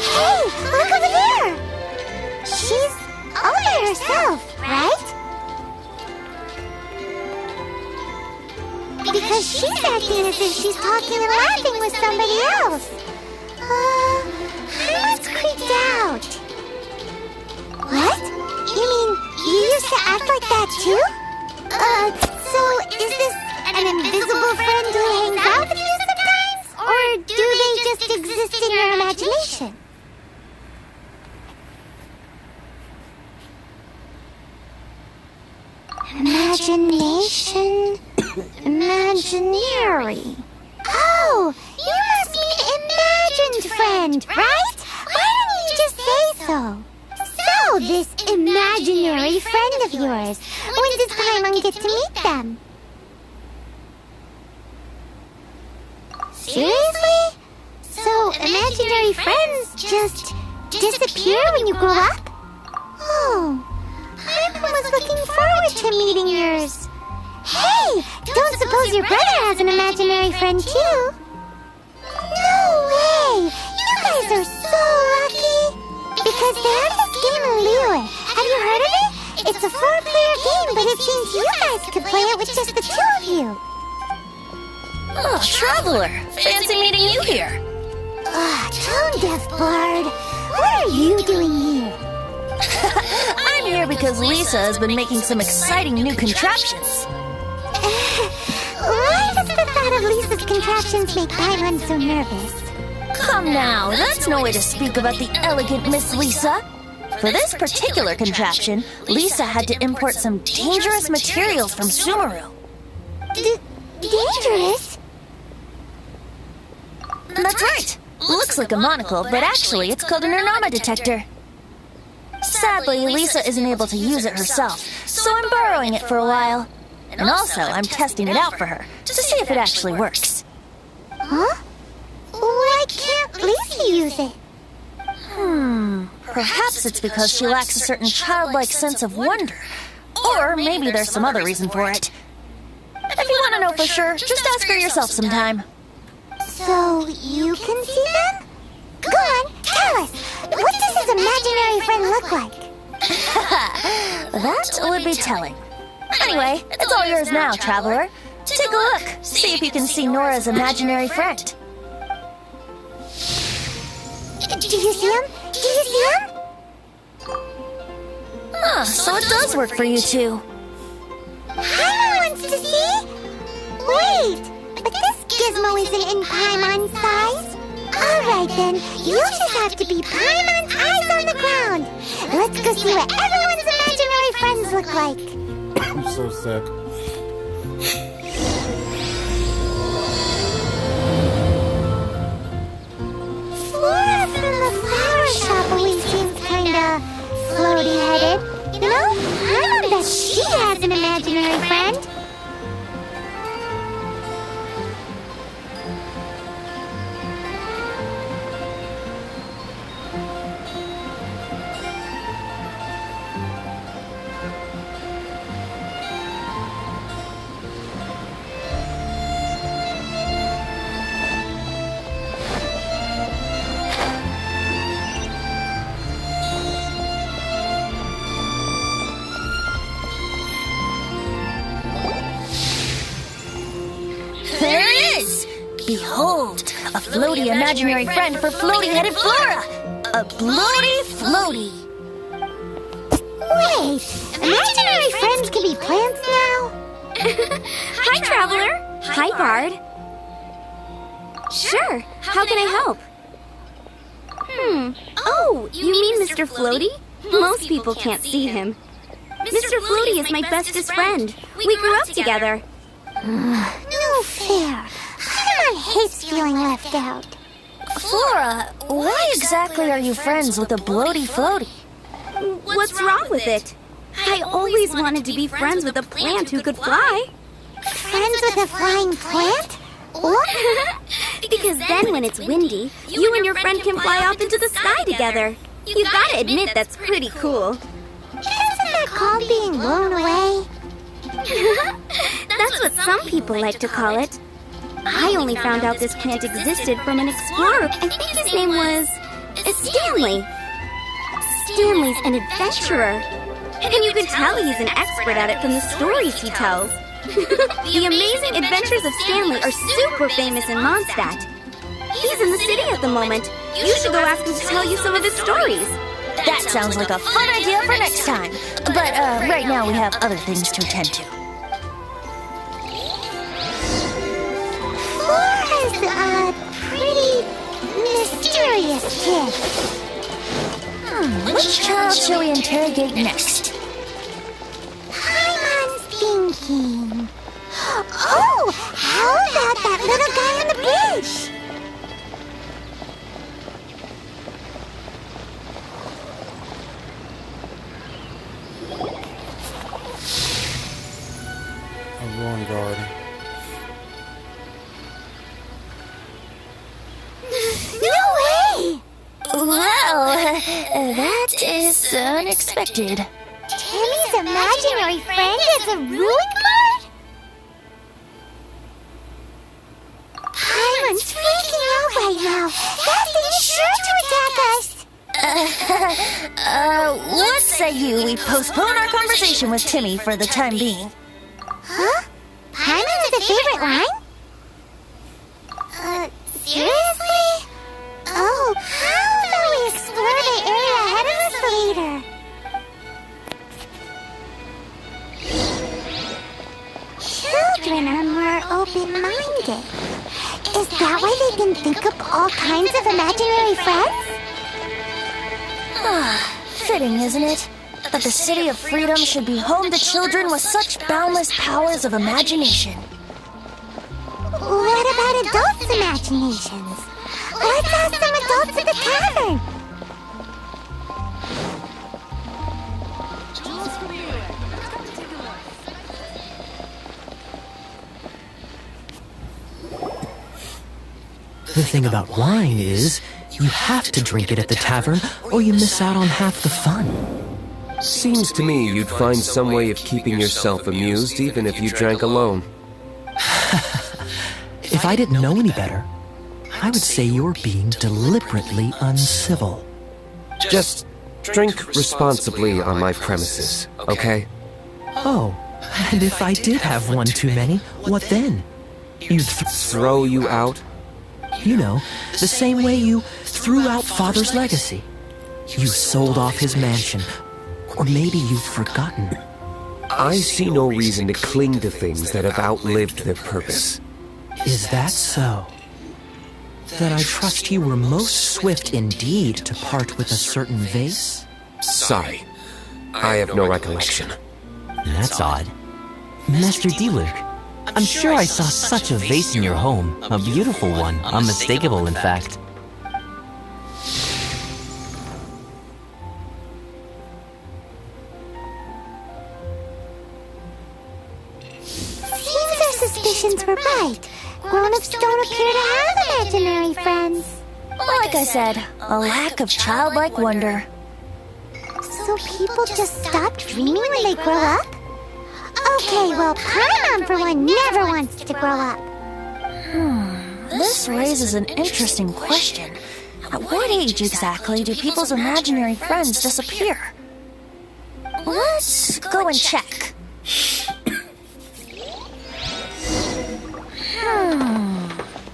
Hey, look over there! She's all by herself, right? Because she's acting as if she's talking and laughing with somebody else. Hermit's creeped out. What? You mean you used to act like that too? So is this an invisible friend who hangs out with you sometimes? Or do they just exist in your imagination? Imagination. Imaginary. Oh, you must mean imagined friend, right? Why don't you just say so? So, this imaginary friend of yours, when does Paimon get to meet them? Seriously? So, imaginary friends just disappear when you grow up? Oh, Paimon was looking forward to meeting yours. Hey, don't suppose your brother has an imaginary friend too? No way! You guys are so lucky! Because they have this game in Liyue. Have you heard of it? It's a 4-player game, but it seems you guys could play it with just the 2 of you. Oh, Traveler! Fancy meeting you here. Tone deaf bard. What are you doing here? I'm here because Lisa has been making some exciting new contraptions. Why does the thought of Lisa's contraptions make Paimon so nervous? Come now, that's no way to speak about the elegant Miss Lisa. For this particular contraption, Lisa had to import some dangerous materials from Sumeru. Dangerous? That's right. Looks like a monocle, but actually it's called an Ernama detector. Sadly, Lisa isn't able to use it herself, so I'm borrowing it for a while. And also, I'm testing it out for her, to see if it actually works. Huh? Why can't Lisa use it? Perhaps it's because she lacks a certain childlike sense of wonder. Or maybe there's some other reason for it. If you want to know for sure, just ask her yourself sometime. So, you can see them? Go on, tell us! What does his imaginary friend look like? That would be telling. Anyway, it's all yours now, Traveler. Take a look, see if you can see Nora's imaginary friend. Do you see him? Do you see him? So it does work for you two. Paimon wants to see? Wait, but this gizmo isn't in Paimon's size. Alright then, you just have to be Paimon's eyes on the ground. Let's go see what everyone's imaginary friends look like. I'm so sick. Flora from the flower shop always seems kinda floaty-headed. You know, Paimon bet she has an imaginary friend. There it is! Behold, a floaty imaginary friend for floaty-headed Flora! A bloaty floaty! Wait, imaginary friends can be plants now? Hi, Traveler. Hi, Bard. Sure, how can I help? Oh, you mean Mr. Floaty? Most people can't see him. Mr. Floaty is my bestest friend. We grew up together. No fair. Paimon hates feeling left out. Flora, why exactly are you friends with a bloaty floaty? What's wrong with it? I always wanted to be friends with a plant who could fly. Friends with a flying plant? What? Because then when it's windy, you and your friend can fly off into the sky together. You gotta admit that's pretty cool. Isn't that called being blown away? That's what some people like to call it. I only found out this plant existed from an explorer. I think his name was Stanley. Stanley's an adventurer. And you can tell he's an expert at it from the stories he tells. The amazing adventures of Stanley are super famous in Mondstadt. He's in the city at the moment. You should go ask him to tell you some of his stories. That sounds like a fun idea for next time. But right now we have other things to attend to. Flora's a pretty mysterious kid. Which child shall we interrogate next? I'm thinking. Oh, how about that little guy on the bridge? Wrong guard. No way! Well, that is unexpected. Timmy's imaginary friend is a ruin guard? Paimon's freaking out right now. That thing's sure to attack us. What say you we postpone our conversation with Timmy for the time being? Huh? Paimon's the favorite line? Seriously? Oh, how about we explore the area ahead of us later? Children are more open-minded. Is that why they can think up all kinds of imaginary friends? Fitting, isn't it? That the City of Freedom should be home to children with such boundless powers of imagination. What about adults' imaginations? Let's ask some adults at the tavern. The thing about wine is, you have to drink it at the tavern, or you miss out on half the fun. Seems to me you'd find some way of keeping yourself amused even if you drank alone. If I didn't know any better, I would say you're being deliberately uncivil. Just drink responsibly on my premises, okay? Oh, and if I did have one too many, what then? You'd Throw you out? You know, the same way you threw out Father's legacy. You sold off his mansion. Or maybe you've forgotten. I see no reason to cling to things that have outlived their purpose. Is that so? Then I trust you were most swift indeed to part with a certain vase? Sorry, I have no recollection. That's odd. Master D-Luke, I'm sure I saw such a vase in your home. A beautiful one, unmistakable in fact. Seems our suspicions were right. Grown-ups don't appear to have imaginary friends. Like I said, a lack of childlike wonder. So people just stop dreaming when they grow up? Okay, well, Paimon for one never wants to grow up. This raises an interesting question. At what age exactly do people's imaginary friends disappear? Let's go and check.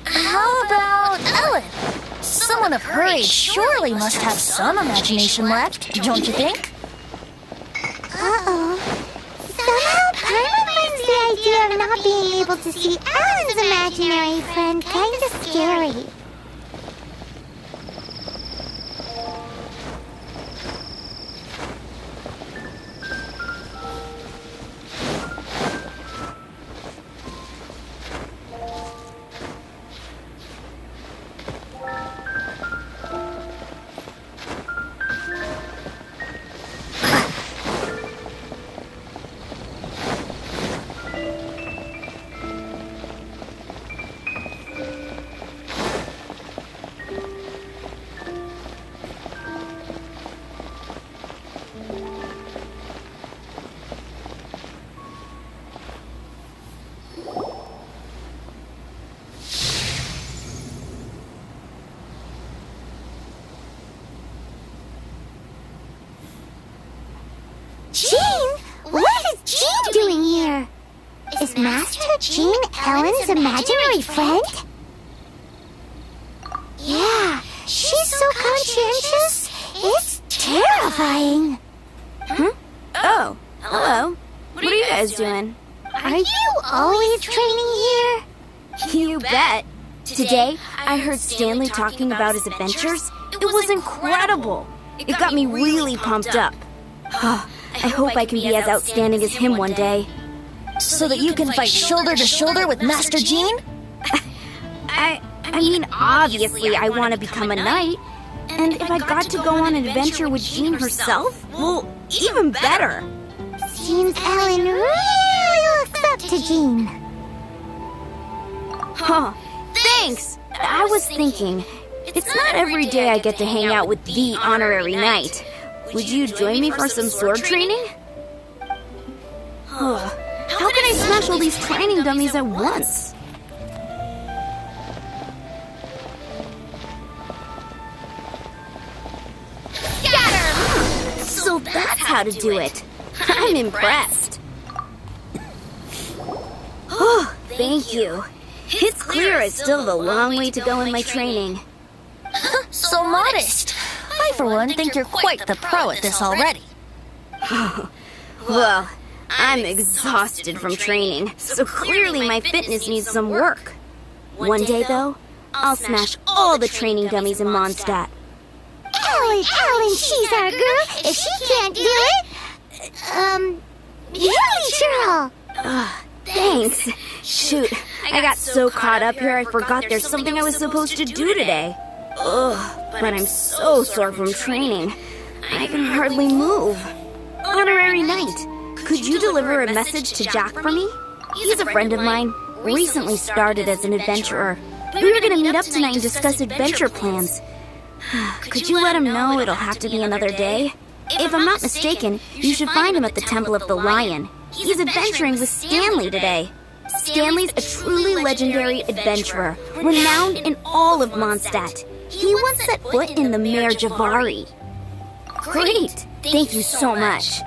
How about Ellen? Someone of her age surely must have some imagination left, don't you think? Uh-oh. Somehow Paimon finds the idea of not being able to see Ellen's imaginary friend kinda scary. Jean? What is Jean doing here? Is Master Jean Ellen's imaginary friend? Yeah, she's so conscientious. It's terrifying. Huh? Oh, hello. What are you guys doing? Are you always training here? You bet. Today, I heard Stanley talking about his adventures. It was incredible. It got me really pumped up. I hope I can be as outstanding as him one day. So that you can fight shoulder to shoulder with Master Jean? I mean, obviously I want to become a knight. And if I got to go on an adventure with Jean herself, well, even better. Seems Ellen really looks up to Jean. Huh. Thanks! I was thinking, it's not every day I get to hang out with the honorary knight. Would you join me for some sword training? How can I smash all these training dummies at once? So that's how to do it. I'm impressed. Oh, thank you. It's clear I still have a long way to go in my training. So modest. I, for one, think you're quite the pro at this already. Well, I'm exhausted from training, so clearly my fitness needs some work. One day, though, I'll smash all the training dummies in Mondstadt. Ellen, she's our girl. If she can't do it, really sure. Thanks. Shoot, I got so caught up here I forgot there's something I was supposed to do today. But I'm so sore from training. I can hardly move. Honorary Knight, could you deliver a message to Jack for me? He's a friend of mine, recently started as an adventurer. We were gonna meet up tonight and discuss adventure plans. Could you let him know it'll have to be another day? If I'm not mistaken, you should find him at the Temple of the Lion. He's adventuring with Stanley today. Stanley's a truly legendary adventurer, renowned in all of Mondstadt. He once set foot in the Mare Javari. Great! Thank you so much.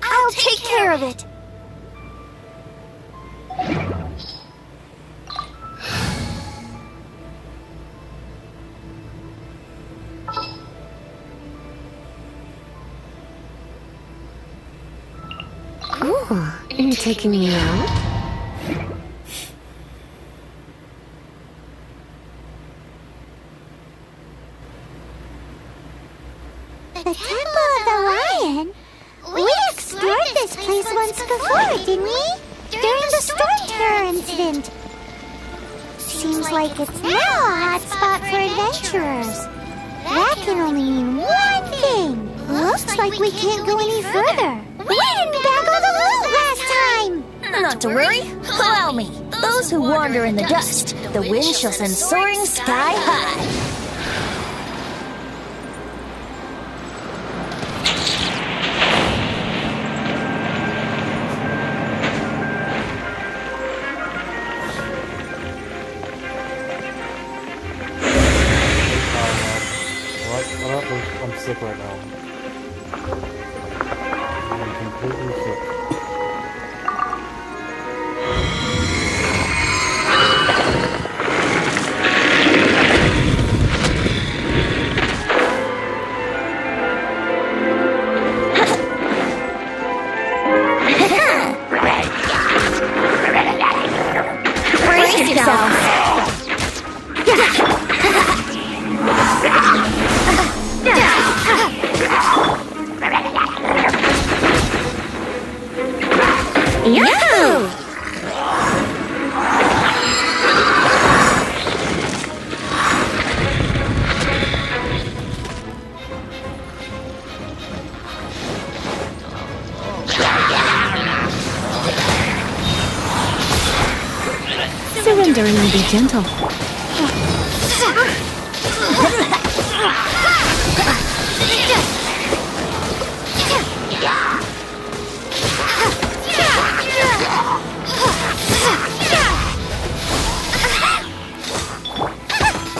I'll take care of it. Ooh, you're taking me out? The Temple of the Lion? We explored this place once before, didn't we? During the Storm Terror incident. Seems like it's now a hot spot for adventurers. That can only mean one thing. Looks like we can't go any further. We didn't bag all the loot last time! Not to worry. Allow me. Those who wander in the dust, the wind shall send soaring sky high. I'm sick right now. I'm completely sick. Brace legendary will be gentle.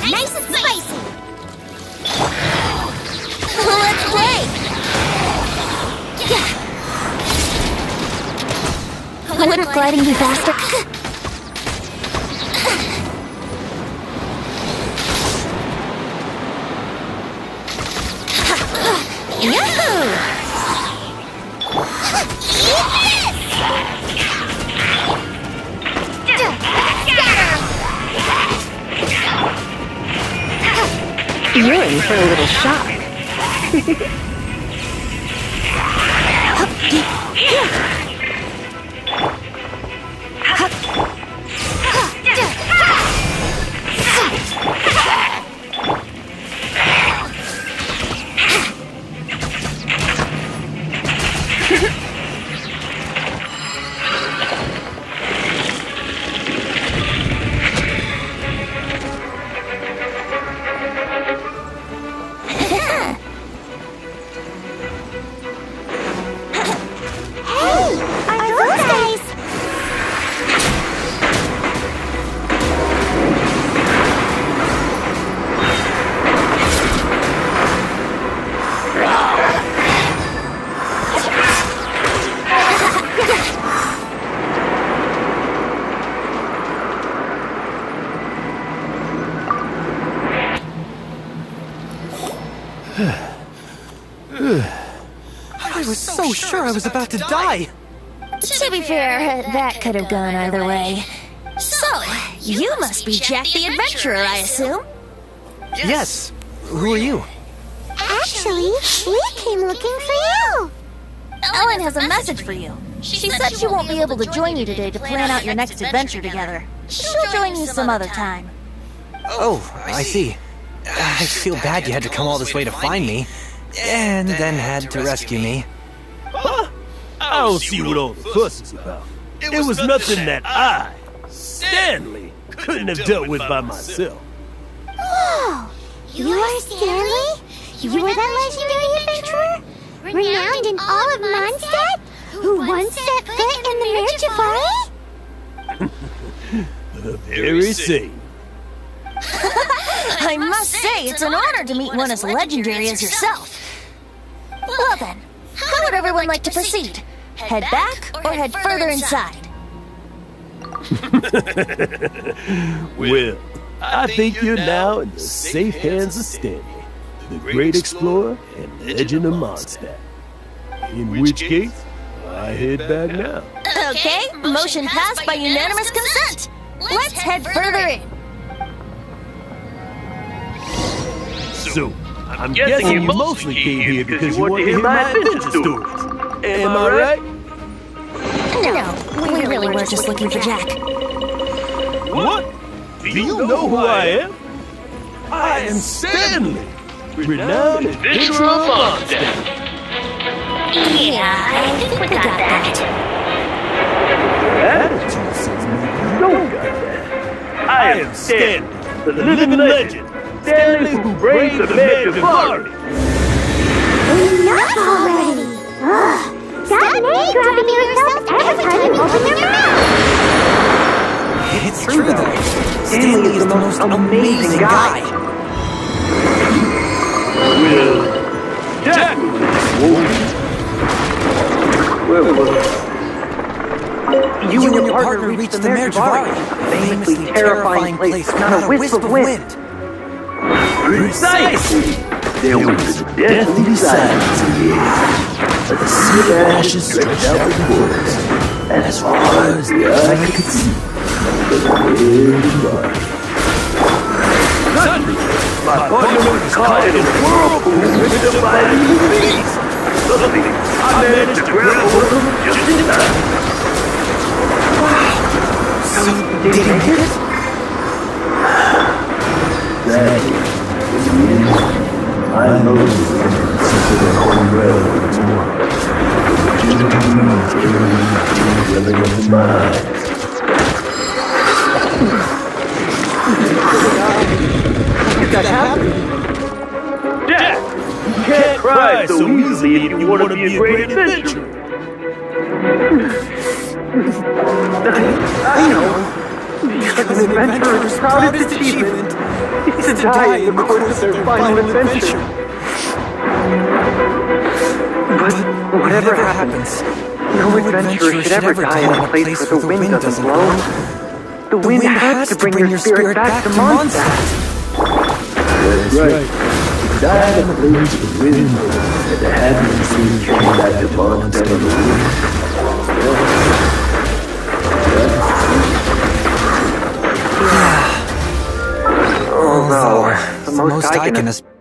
Nice and spicy. Let's play! Wouldn't gliding be faster? Yahoo! You're in for a little shock. I was so sure I was about to die. To be fair, that could have gone either way. So, you must be Jack the Adventurer, I assume? Yes. Who are you? Actually, we came looking for you. Ellen has a message for you. She said she won't be able to join you today to plan out your next adventure together. She'll join you some other time. Oh, I see. I feel bad you had to come all this way to find me, and then had to rescue me. Huh? I don't see what all the fuss is about. It was nothing that I, Stanley, couldn't have dealt with by myself. Whoa! You are Stanley? You were that legendary adventurer? Renowned in all of Mondstadt? Who once set foot in the Mirjafari? Very same. I must say, it's an honor to meet one as legendary as yourself. Well then, how would everyone like to proceed? Head back or head further inside? Well, I think you're now in the safe hands of Stanley, the great explorer and legend of Mondstadt. In which case, I head back now. Okay, motion passed by unanimous consent. Let's head further in. So, I'm guessing you mostly came here because you want to hear my adventure stories. Am I right? No, we really were just looking for Jack. What? Do you know who I am? I am Stanley, renowned adventurer of Mondstadt. Yeah, I think we got that. Attitude says maybe you don't got that. I am Stanley, the living legend. Stanley who braved the Mirjafari. Enough already! Ugh! Stop name-dropping yourself every time you open your mouth! It's true, though. Stanley is the most amazing guy. Well, Jack was where was You and your partner reached the Mirjafari, a famously terrifying place, not a wisp of wind. Precisely! There was a deathly silence in the air, but the sea of ashes stretched out before us, as far as the eye could see, was a very dark. Suddenly, my partner was caught in a whirlpool with the fighting beast. Luckily, I managed to grab hold of him just in time. So, did he make it? Sadly, in the end, I know the secret of the Holy Grail tomorrow. The gentleman is living in his mind. that happen? Jack, you can't cry so easily if you want to be a great adventurer. I know. Because an adventurer's proudest achievement is to die in the course of their final adventure. But whatever happens, no adventurer should ever die in a place where the wind doesn't blow. The wind has to bring your spirit back to Mondstadt. That's right. Die in the place of the wind, and the happy spirit came back to Mondstadt on the wind. Oh no, the most I can aspire.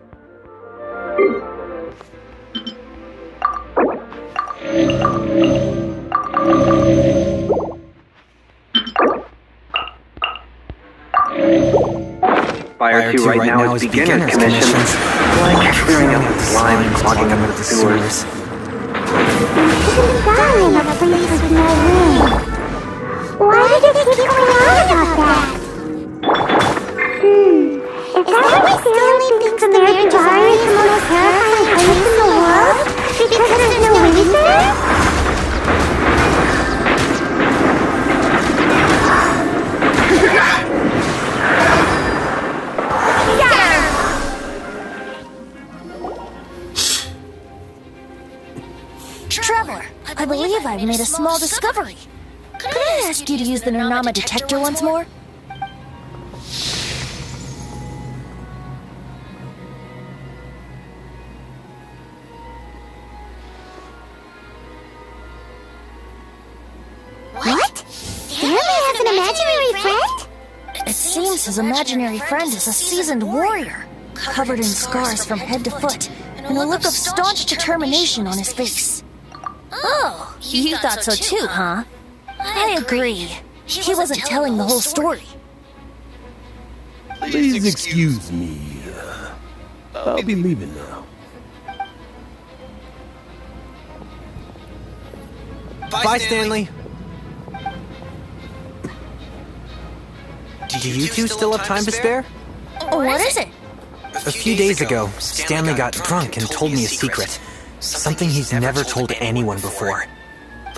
Fire 2 right now is beginner's commissions, like clearing up the slime and clogging up the sewers. Die in a place with no wind. Why did it keep going on about that? Is that why Stanley thinks the Meridian is the most terrifying place in the world? Because there's no wind there? Traveler, I believe I've made a small discovery. Could I ask you to use the Nernama detector once more? What? Stanley has an imaginary friend? It seems his imaginary friend is a seasoned warrior, covered in scars from head to foot, and a look of staunch determination on his face. Oh, you thought so too, huh? I agree. He wasn't telling the whole story. Please excuse me. I'll be leaving now. Bye, Stanley. Do you two still have time to spare? What is it? A few days ago, Stanley got drunk and told me a secret. Something he's never told anyone before.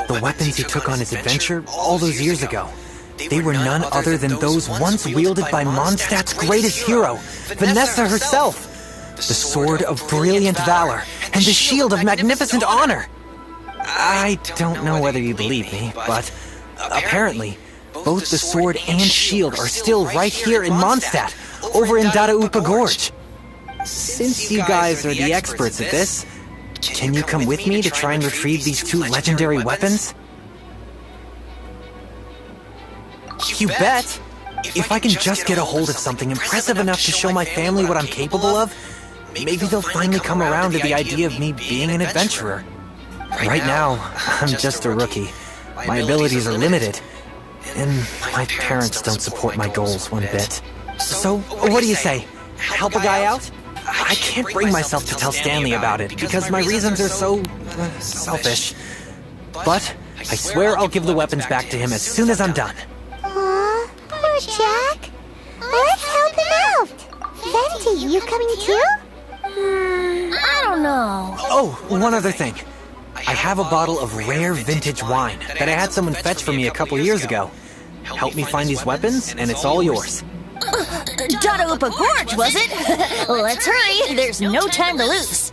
The weapons he took on his adventure all those years ago, they were none other than those once wielded by Mondstadt's greatest hero, Vanessa herself. The sword of brilliant valor and the shield of magnificent honor. I don't know whether you believe me, but apparently, both the sword and shield are still right here in Mondstadt, over in Dadaupa Gorge. Since you guys are the experts at this, can you come with me to try and retrieve these two legendary weapons? You bet! If I can just get a hold of something impressive enough to show my family what I'm capable of, maybe they'll finally come around to the idea of me being an adventurer. Right now, I'm just a rookie. My abilities are limited, and my parents don't support my goals one bit. So, what do you say? Help a guy out? I can't bring myself to tell Stanley about it, because my reasons are so selfish. But I swear I'll give the weapons back to him as soon as I'm done. Aw, poor Jack. Let's help him out. Venti, you coming too? I don't know. Oh, one other thing. I have a bottle of rare vintage wine that I had someone fetch for me a couple years ago. Help me find these weapons, and it's all yours. Dadaupa Gorge, was it? Let's hurry. There's no time to lose.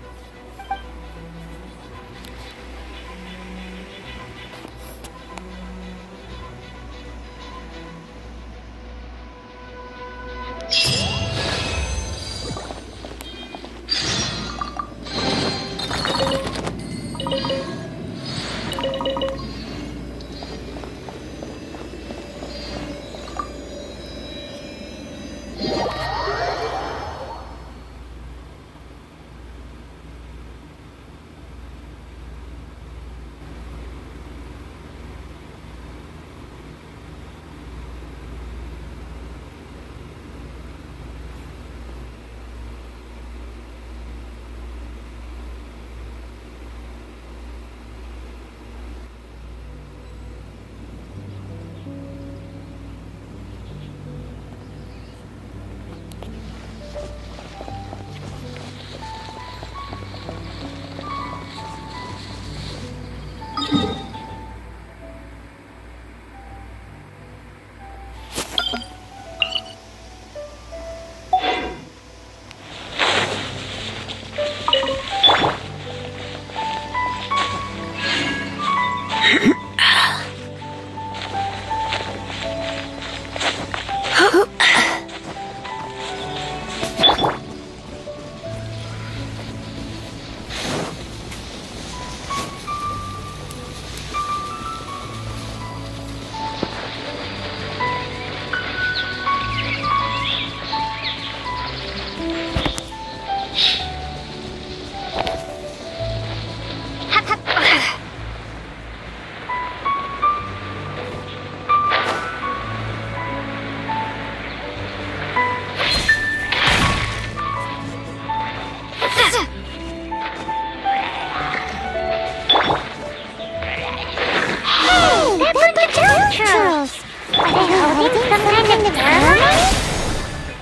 holding some kind of ceremony?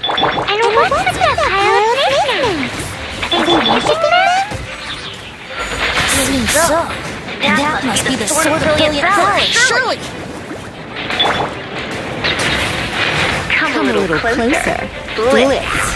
And what's with that pile of knickknacks? Are they worshiping them? Seems so. That must be the sword of Brilliant Valor, surely! Come a little closer. Blitz.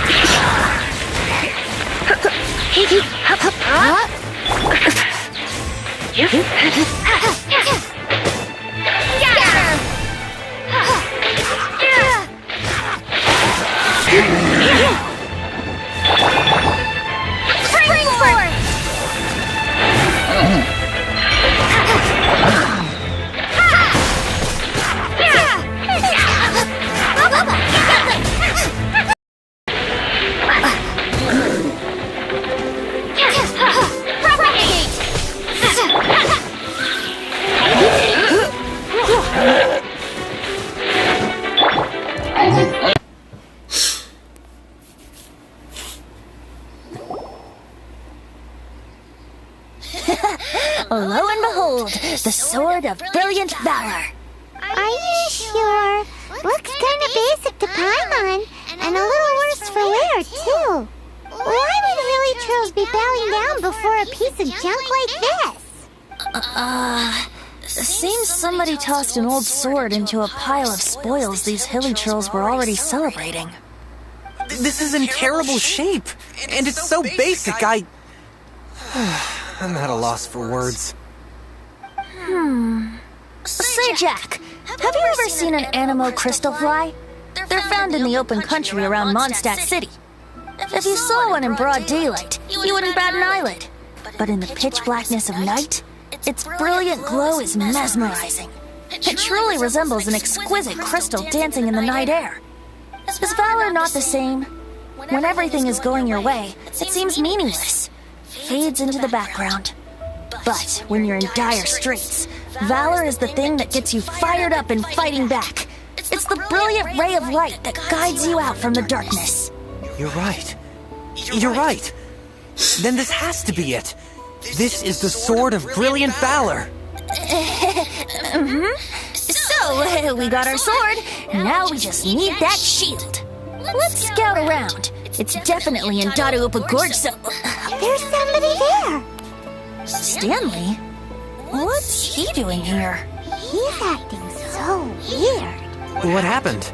Lo and behold, the sword of Brilliant Valor. Are you sure? Looks kinda basic to Paimon, and a little worse for wear, too. Why would Hilly Trolls be bowing down before a piece of junk like this? Seems somebody tossed an old sword into a pile of spoils these hilly trolls were already celebrating. This is in terrible shape, and it's so basic, I'm at a loss for words. Say, Jack, have you ever seen an Anemo crystal fly? They're found in the open country around Mondstadt City. If you saw one in broad daylight, you wouldn't bat an eyelid. But in the pitch blackness of night, its brilliant glow is mesmerizing. It truly resembles an exquisite crystal dancing in the night air. Is valor not the same? When everything is going your way, it seems meaningless, fades into the background. But when you're in dire straits, valor is the thing that gets you fired up and fighting back. It's the brilliant ray of light that guides you out from the darkness. You're right. You're right. Then this has to be it. This is the sword of Brilliant Valor. So, we got our sword. Now we just need that shield. Let's scout around. It's definitely in Dadaupa Gorge, so... There's somebody there. Stanley? What's he doing here? He's acting so weird. What happened?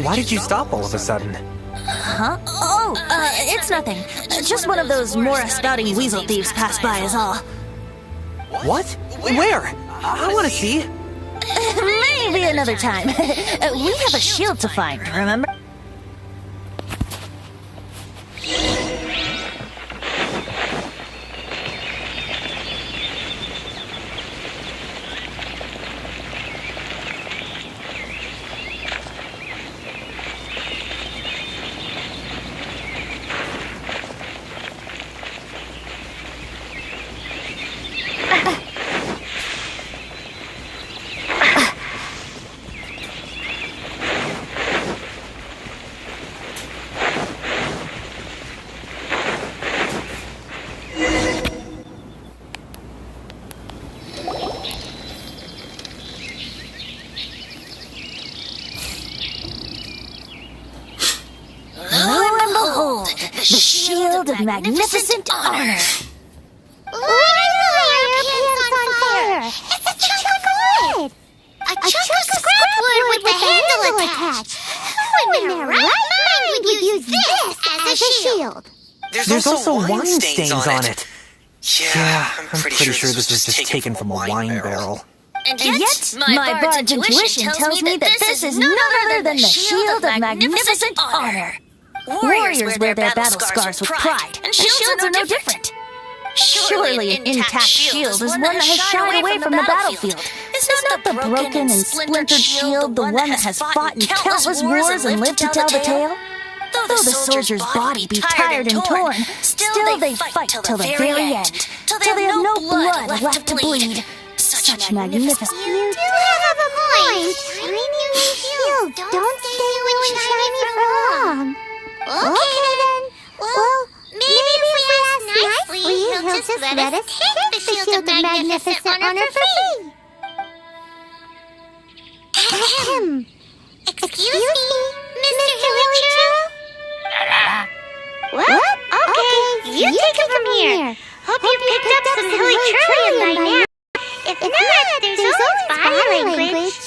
Why did you stop all of a sudden? Huh? Oh, it's nothing. Just one of those Mora spouting weasel thieves passed by is all. What? Where? I want to see. Maybe another time. We have a shield to find, remember? The shield of magnificent honor. Why are your pants on fire? It's a chunk of wood. A chunk of scrap wood with a handle attached. Who in their right mind would use this as a shield? There's also wine stains on it. Yeah, I'm pretty sure this was just taken from a wine barrel. And yet, my bard's intuition tells me that this is none other than the shield of magnificent honor. Warriors wear their battle scars with pride, and shields are no different. Surely an intact shield is one that has shied away from the battlefield. Is not the broken and splintered shield the one that has fought in countless wars and lived to tell the tale? Though the soldier's body be tired and torn, still they fight till the very end, till they have no blood left to bleed. Such magnificent... You do have a point. Shiny new shields don't stay really shiny for long. Okay then. Well, maybe if we ask nicely, he'll just let us take the shield of magnificent honor for free. Ahem. Excuse me, Mr. Hillichurl? What? Okay, you take it from here. Hope you picked up some Hillichurlian by now. If not, there's always body language.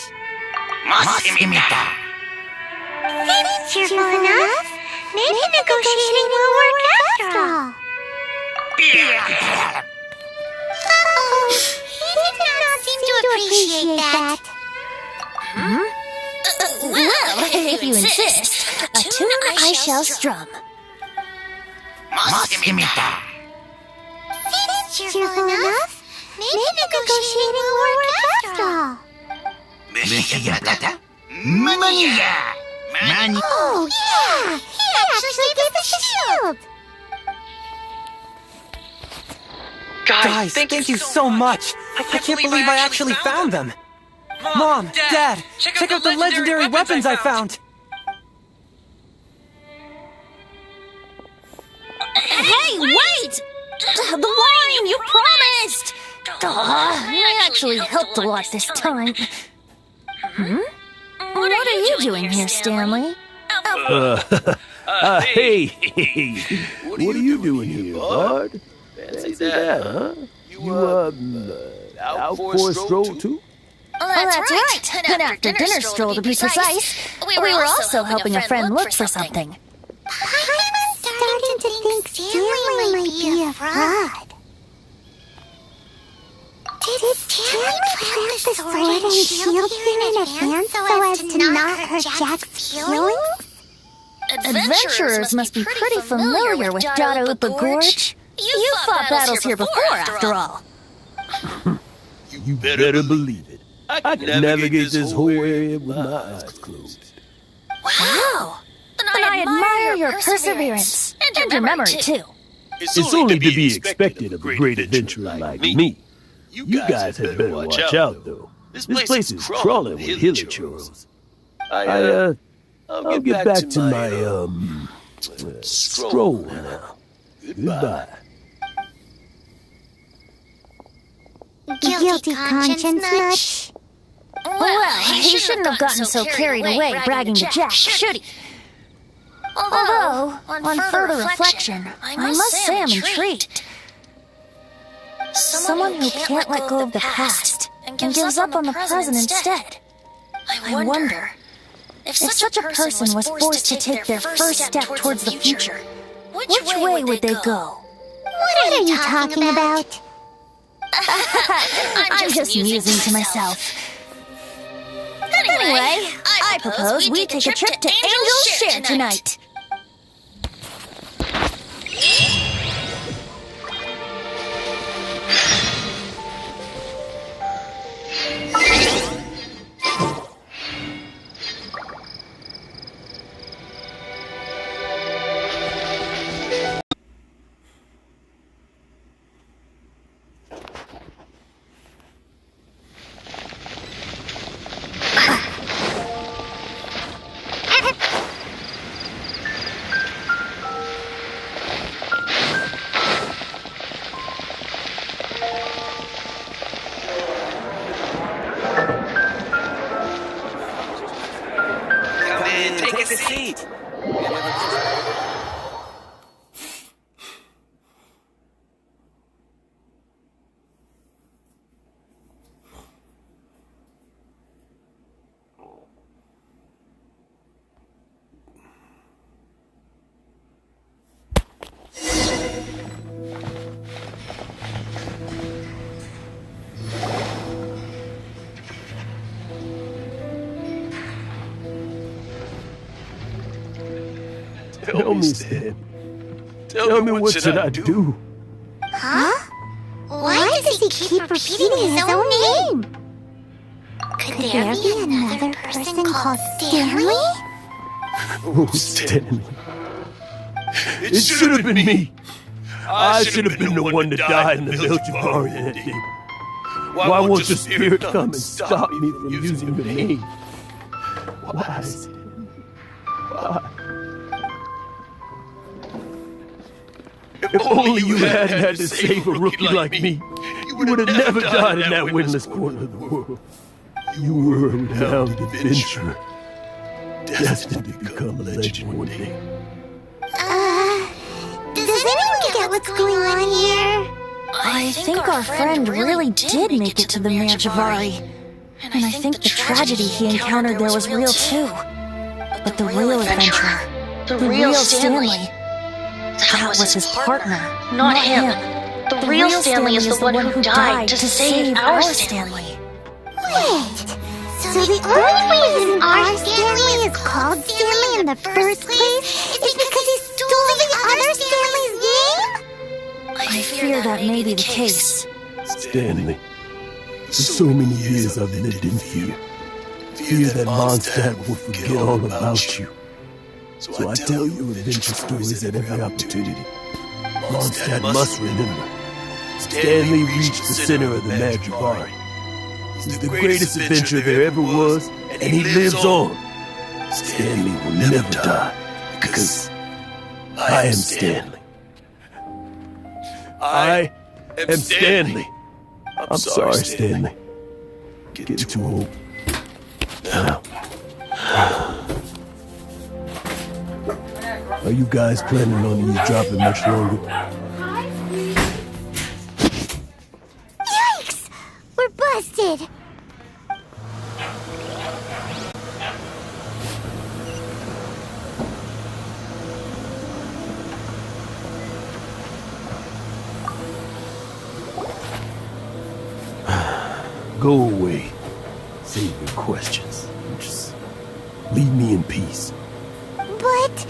Seems cheerful enough. Maybe negotiating will work after all. Uh-oh, he did not seem to appreciate that. Well, if you insist, a tune I shall strum. Seems cheerful enough. Maybe negotiating will work after all. Oh, yeah! He actually did the shield! Guys, thank you so much! I can't believe I actually found them! Mom, Dad, check out the legendary weapons I found! Hey, wait! The wine, you promised! I actually helped a lot this time. What are you doing here, Stanley? Hey, what are you doing here, bud? Fancy that, huh? You, out for a stroll, too? That's right. An after-dinner stroll, to be precise. We were also helping a friend look for something. I'm starting to think Stanley might be a fraud. Did Stanley plant the sword and shield here in advance so as to not hurt Jack's feelings? Adventurers must be pretty familiar with Jada-Upa Gorge. You fought battles here before, after all. You better believe it. I can navigate this whole area with my eyes closed. Wow! Then I admire your perseverance. And your memory, too. It's only to be expected of a great adventurer like me. You guys had better watch out, though. This place is crawling with Hillichurls. I'll get back to my, stroll now. Goodbye. Guilty conscience much? Well, he shouldn't have gotten so carried away bragging to Jack, should he? Although, on further reflection, I must say I'm intrigued. Someone who can't let go of the past and gives up on the present instead. I wonder, if such a person was forced to take their first step towards the future, which way would they go? What are you talking about? I'm just musing to myself. Anyway, I propose we take a trip to Angel's Share tonight. Take a seat. Tell me, Stan. Tell me what should I do? Huh? Why does he keep repeating his own name? Could there be another person called Stanley? Oh, Stanley. It should have been me. I should have been the one to die in the Melchibari that day. Why won't the spirit come and stop me from using the name? Why, Stanley? Why? If only you hadn't had to save a rookie like me, you would have never died in that windless corner of the world. You were a renowned adventurer. destined to become a legend one day. Does anyone get what's going on here? I think our friend really did make it to the Manjivari. And I think the tragedy he encountered there was real too. But the real adventurer, the real Stanley, that was his partner, not him. The real Stanley is the one who died to save our Stanley. Wait, so the only reason our Stanley is called Stanley in the first place is because he stole the other Stanley's name? I fear that may be the case. Stanley, for so many years I've lived in fear. Fear that Mondstadt will forget all about you. So I tell you adventure stories at every opportunity. Mondstadt must remember. Stanley reached the center of the Manjivari. He's the greatest adventurer there ever was, and he lives on. Stanley will never die, because I am Stanley. I am Stanley. I'm sorry, Stanley. Getting too old. Now. Are you guys planning on you dropping much longer? Yikes! We're busted! Go away. Save your questions. Just leave me in peace. But...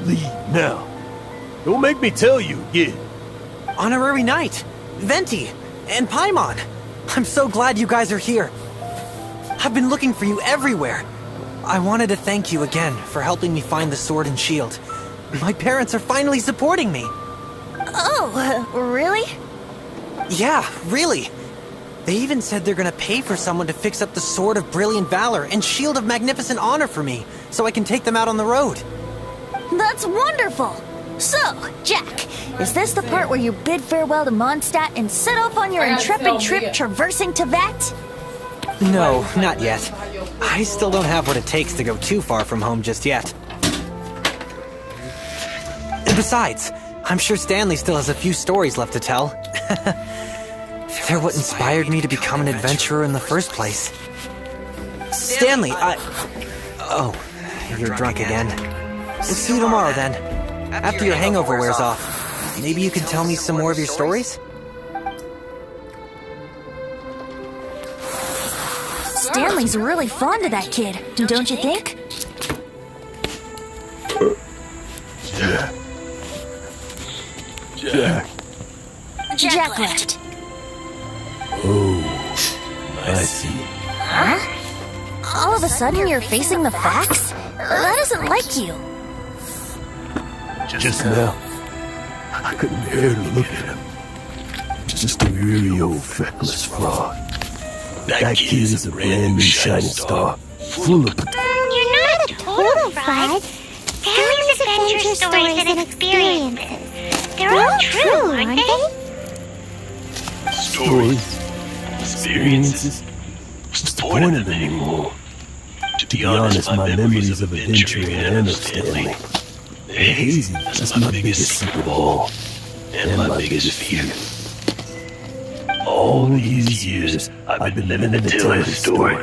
Leave now. Don't make me tell you again. Honorary Knight, Venti, and Paimon. I'm so glad you guys are here. I've been looking for you everywhere. I wanted to thank you again for helping me find the sword and shield. My parents are finally supporting me. Oh, really? Yeah, really. They even said they're gonna pay for someone to fix up the Sword of Brilliant Valor and Shield of Magnificent Honor for me, so I can take them out on the road. That's wonderful! So, Jack, is this the part where you bid farewell to Mondstadt and set off on your intrepid trip traversing Teyvat? No, not yet. I still don't have what it takes to go too far from home just yet. And besides, I'm sure Stanley still has a few stories left to tell. They're what inspired me to become an adventurer in the first place. Stanley, Oh, you're drunk again. We'll see you tomorrow then. After your hangover wears off. Maybe you can tell me some more of your stories? Stanley's really fond of that kid, don't you think? Jack left. Oh, I see. Huh? All of a sudden you're facing the facts? That isn't like you. Just now, I couldn't bear to look at him. Just a really old feckless fraud. That kid is a brand new shining star, full of potential. You're not a total fraud. Stanley's adventure stories and experiences. They're all true, aren't they? Stories, experiences. What's the point of them anymore? To be honest, my memories of adventuring and of Stanley, they're hazy. That's my biggest secret of all, and my biggest fear. All these years, I've been living to tell his story.